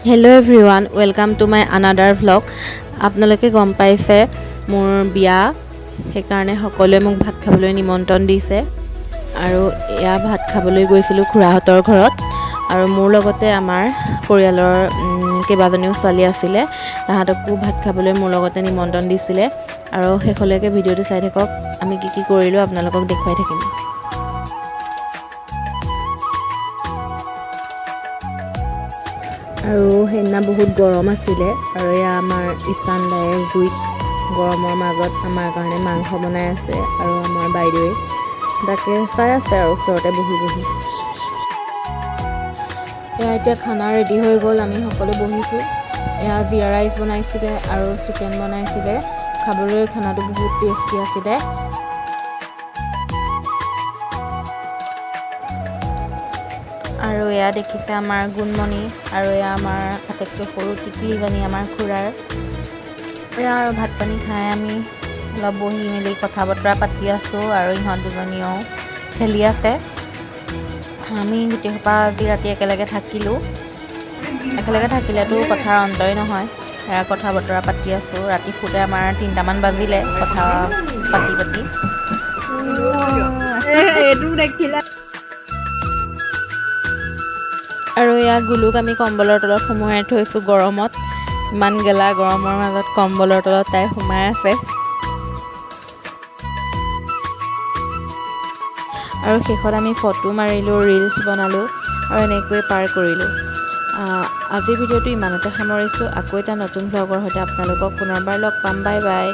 Hello' everyone, welcome to my another vlog. আপোনালোকে গম পাইছে মোৰ বিয়া, সেইকাৰণে সকলোৱে মোক ভাত খাবলৈ নিমন্ত্ৰণ দিছে আৰু এয়া ভাত খাবলৈ গৈছিলোঁ খুৰাহঁতৰ ঘৰত। আৰু মোৰ লগতে আমাৰ পৰিয়ালৰ কেইবাজনীও ছোৱালী আছিলে, তাহাঁতকো ভাত খাবলৈ মোৰ লগতে নিমন্ত্ৰণ দিছিলে। আৰু শেষলৈকে ভিডিঅ'টো চাই থাকক, আমি কি কি কৰিলোঁ আপোনালোকক দেখুৱাই থাকিম। আৰু সেইদিনা বহুত গৰম আছিলে আৰু এয়া আমাৰ ঈশান দায়ে জুইত গৰমৰ মাজত আমাৰ কাৰণে মাংস বনাই আছে আৰু আমাৰ বাইদেৱে তাকে চাই আছে আৰু ওচৰতে বহি বহি। এয়া এতিয়া খানা ৰেডি হৈ গ'ল, আমি সকলো বহিছোঁ। এয়া জিৰা ৰাইচ বনাইছিলে আৰু চিকেন বনাইছিলে। খাবলৈ খানাটো বহুত টেষ্টি আছিলে। আৰু এয়া দেখিছে আমাৰ গুণমণি আৰু এয়া আমাৰ আটাইতকৈ সৰু টিকলিজনী আমাৰ খুৰাৰ। এয়া আৰু ভাত পানী খাই আমি অলপ বহি মেলি কথা বতৰা পাতি আছোঁ আৰু ইহঁত দুজনীও খেলি আছে। আমি গোটেইসোপা আজি ৰাতি একেলগে থাকিলোঁ। একেলগে থাকিলেতো কথাৰ অন্তই নহয়। এয়া কথা বতৰা পাতি আছোঁ। ৰাতি শুতে আমাৰ 3টামান বাজিলে কথা পাতি পাতি। আৰু এয়া গুলুক আমি কম্বলৰ তলত সোমোৱাই থৈছোঁ গৰমত। ইমান গেলা গৰমৰ মাজত কম্বলৰ তলত তাই সোমাই আছে। আৰু শেষত আমি ফটো মাৰিলোঁ, ৰিলচ বনালোঁ আৰু এনেকৈয়ে পাৰ কৰিলোঁ। আজিৰ ভিডিঅ'টো ইমানতে সামৰিছোঁ। আকৌ এটা নতুন ভ্লগৰ সৈতে আপোনালোকক পুনৰবাৰ লগ পাম। Bye bye.